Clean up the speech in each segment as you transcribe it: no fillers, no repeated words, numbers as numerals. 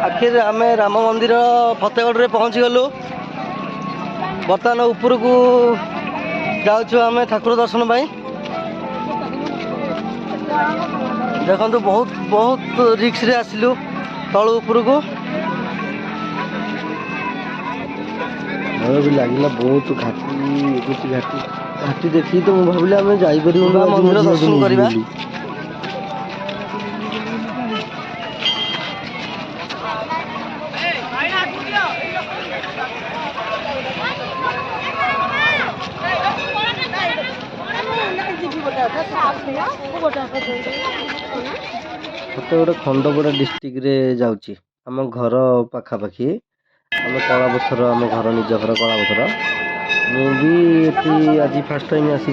आखिर आम राम मंदिर फतेहगढ़ रे पहुँची गलु। बर्तमान उपरक जाऊँ आम ठाकुर दर्शन पाई। देखु बहुत बहुत रिक्स रे आसिलु तलु उपरक। भय भी लगिला बहुत घाटी घाटी घाटी देखी तो मुझे भाविली आम जापर मंदिर दर्शन करवा। फतेहगढ़ खंडपड़ा डिस्ट्रिक्ट रे जाऊँगी आम घर पाखापाखि आम कलापथर आम घर निज घर कलापथर। मुझे आज फास्ट टाइम आसी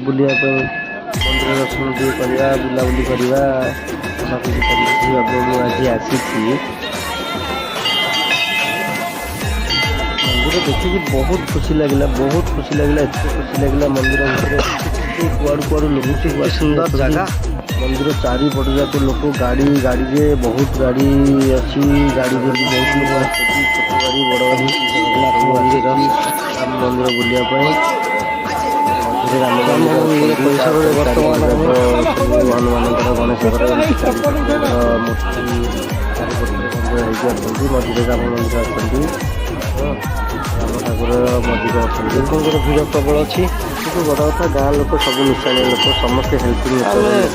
बुलिया मंदिर दर्शन टे करवा बुलाबुली करवा आज आसी मंदिर देखिए बहुत खुशी लगे बहुत खुशी लगे एत खुशी लगे मंदिर भितर कुआड़ कुआड़ लोग सुंदर जगह मंदिर चारिपट जाक लोक गाड़ी गाड़ी रे बहुत गाड़ी अच्छी गाड़ी भी बहुत लोग आसती छोट गाड़ी बड़ गाड़ी राम मंदिर बुलाया हनुमान गणेश मूर्ति मझे राम मंदिर आसती राम ठाकुर मझे अच्छा लोकर भिड़ प्रबल अच्छी। କିନ୍ତୁ ବଡ଼ କଥା ଗାଁ ଲୋକ ସବୁ ମିଶାଣିଆ ଲୋକ ସମସ୍ତେ ହେଲ୍ପିଂ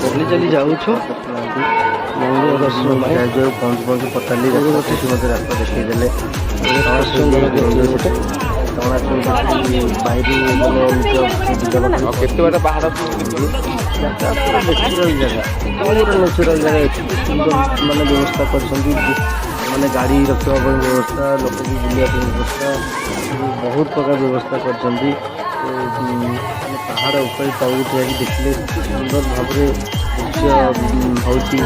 ଚଲି ଚଲି ଯାଉଛୁ ମନ୍ଦିର ଦର୍ଶନ ଯାଉ ପହଞ୍ଚୁ ପହଞ୍ଚୁ ପଚାରିଲି ସେଠି ମୋତେ ରାସ୍ତା ଦେଖେଇଦେଲେ ବାଇରୁ କେତେ ବାଟ ପାହାଡ଼ ନେଚୁରାଲ ଜାଗା ପୁରା ନେଚୁରାଲ ଜାଗା ଏଠି ସୁନ୍ଦର ମାନେ ବ୍ୟବସ୍ଥା କରିଛନ୍ତି ମାନେ ଗାଡ଼ି ରଖିବା ପାଇଁ ବ୍ୟବସ୍ଥା ଲୋକ ବି ବୁଲିବା ପାଇଁ ବ୍ୟବସ୍ଥା ବହୁତ ପ୍ରକାର ବ୍ୟବସ୍ଥା କରିଛନ୍ତି। ପାହାଡ଼ ଉପରେ ତଳକୁ ଠିଆକି ଦେଖିଲେ ସୁନ୍ଦର ଭାବରେ ଦୃଶ୍ୟ ହେଉଛି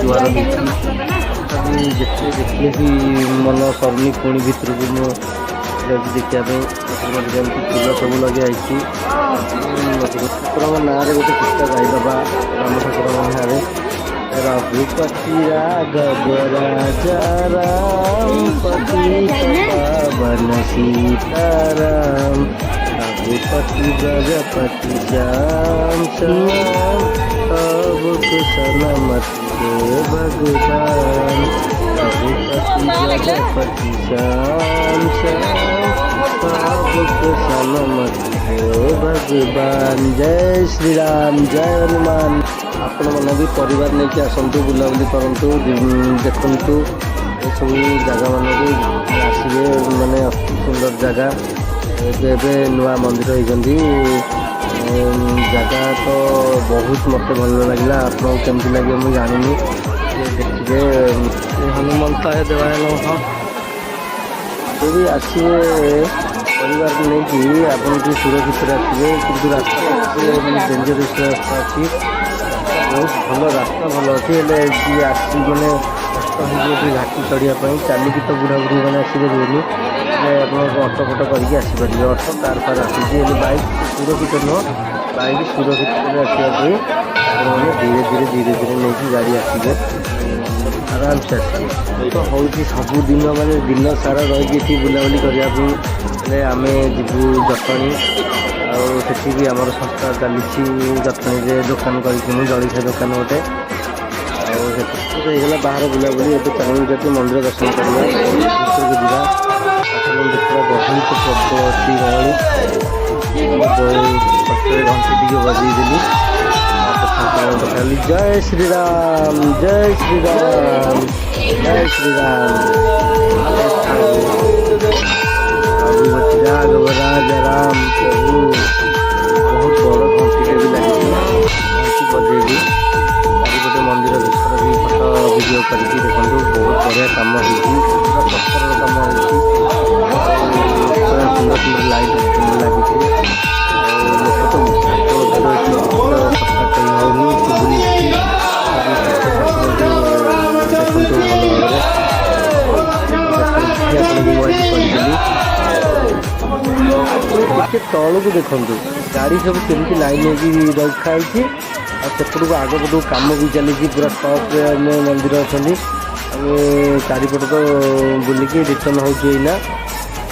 ଜୁଆର ହେଇଛି ତଥାପି ଯେତେ ଦେଖିଲେ ବି ମନ ସରୁନି ପୁଣି ଭିତରକୁ ମୁଁ ଯାଉଛି ଦେଖିବା ପାଇଁ ଏମିତି ଫୁଲ ସବୁ ଲଗା ହେଇଛି। ଠାକୁରଙ୍କ ନାଁରେ ଗୋଟେ ଗୀତ ଗାଇଦେବା ରାମ ଠାକୁରଙ୍କ ନାଁରେ ରଘୁପତି ରାଘବ ରାଜା ରାମ ପତିତ ପାବନ ସୀତାରାମ रघुपति गजपति श्याम श्याम तब कुशलमति हे भगवान रघुपति गजपति श्याम श्याम तब कुशलमति हे भगवान। जय श्री राम जय हनुमान। आपण मैंने भी परिवार लेके आसतु बुलाबुली करूँ देखु ये सब जगह मान आसवे माने अति सुंदर जगह ଏବେ ନୂଆ ମନ୍ଦିର ହେଇଛନ୍ତି ଜାଗା ତ ବହୁତ ମୋତେ ଭଲ ଲାଗିଲା। ଆପଣଙ୍କୁ କେମିତି ଲାଗିବ ମୁଁ ଜାଣିନି ଦେଖିବେ ହନୁମନ୍ତାୟ ଦେବାୟ ନମଃ। ଯଦି ଆସିବେ ପରିବାର ନେଇକି ଆପଣ ଟିକେ ସୁରକ୍ଷିତରେ ଆସିବେ କିନ୍ତୁ ରାସ୍ତା ଡେଞ୍ଜରସ୍ ରାସ୍ତା ଅଛି ବହୁତ ଭଲ ରାସ୍ତା ଭଲ ଅଛି ହେଲେ ଯିଏ ଆସି ମାନେ କଷ୍ଟ ହେଇଯିବ ଟିକେ ଘାଟି ଚଢ଼ିବା ପାଇଁ ଚାଲିକି ତ ବୁଢ଼ାବୁଢ଼ୀ ମାନେ ଆସିପାରିବେନି ଆପଣ ଅଟୋ ଫଟୋ କରିକି ଆସିପାରିବେ ଅଟୋ କାର ଫାର ଆସୁଛି ହେଲେ ବାଇକ୍ ସୁରକ୍ଷିତ ନୁହଁ ବାଇକ୍ ସୁରକ୍ଷିତରେ ଆସିବା ପାଇଁ ଆପଣମାନେ ଧୀରେ ଧୀରେ ନେଇକି ଗାଡ଼ି ଆସିବେ ଆରାମସେ ଆସିବେ ତ ହେଉଛି ସବୁଦିନ ମାନେ ଦିନ ସାରା ରହିକି ଏଠି ବୁଲାବୁଲି କରିବା ପାଇଁ ହେଲେ ଆମେ ଯିବୁ ଜଟଣୀ ଆଉ ସେଠି ବି ଆମର ସଂସ୍ଥା ଚାଲିଛି ଜଟଣୀରେ ଦୋକାନ କରିଛୁ ଜଳଖିଆ ଦୋକାନ ଗୋଟେ ଆଉ ସେଠି ହେଇଗଲା ବାହାର ବୁଲାବୁଲି ଏବେ ଚାଲୁ ଯଦି ମନ୍ଦିର ଦର୍ଶନ କରିବା ଭିତରକୁ ଯିବା ଦେଖିବା ବହୁତ ପ୍ରବଳ ଅଛି ଗହଳି ପଛରେ ଘଣ୍ଟି ଟିକେ ବଜେଇଦେଲି ଖାଲି ଜୟ ଶ୍ରୀରାମ ଜୟ ଶ୍ରୀରାମ ଜୟ ଶ୍ରୀରାମ ରଘୁପତି ରାଘବ ରାଜା ରାମ ପ୍ରଭୁ। ବହୁତ ବଡ଼ ଘଣ୍ଟିଟେ ବି ଲାଗିଛି ଘଣ୍ଟି ବଜେଇଲି ଚାରିପଟେ ମନ୍ଦିର ଭିତରେ ବି ଫଟୋ ଭିଡ଼ିଓ କରିକି ଦେଖନ୍ତୁ ବହୁତ ବଢ଼ିଆ କାମ ହେଇଛି ପୁରା ପଥରର କାମ ହେଇଛି ସୁନ୍ଦର ସୁନ୍ଦର ଲାଇଟ୍ ଲାଗିଛି ଆଉ ଲୋକ ତ କଥା କହି ହେଉନି ଶୁଭୁନି ଦେଖନ୍ତୁ ଭଲ ଭାବରେ କରିଦେଲି। ଟିକେ ତଳକୁ ଦେଖନ୍ତୁ ଗାଡ଼ି ସବୁ କେମିତି ଲାଇନ୍ ହେଇକି ରଖା ହେଇଛି ଆଉ ସେପଟକୁ ଆଗ ପଟକୁ କାମ ବି ଚାଲିଛି ପୁରା ଟପ୍ରେ ଆମେ ମନ୍ଦିର ଅଛନ୍ତି ଆଉ ଆମେ ଚାରିପଟ ତ ବୁଲିକି ରିଟର୍ନ ହେଉଛୁ ଏଇନା।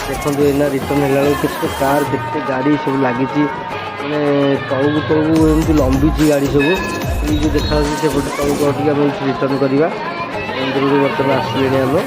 ଦେଖନ୍ତୁ ଏଇନା ରିଟର୍ନ ହେଲା ବେଳକୁ କେତେ କାର୍ କେତେ ଗାଡ଼ି ସବୁ ଲାଗିଛି, ମାନେ ତଳକୁ ତଳକୁ ଏମିତି ଲମ୍ବିଛି ଗାଡ଼ି ସବୁ। ଏଇ ଯେଉଁ ଦେଖାଯାଉଛି ସେପଟେ ତଳକୁ ଟିକେ ଆମେ ରିଟର୍ନ କରିବା। ମନ୍ଦିରରୁ ବର୍ତ୍ତମାନ ଆସିଲେଣି ଆମେ।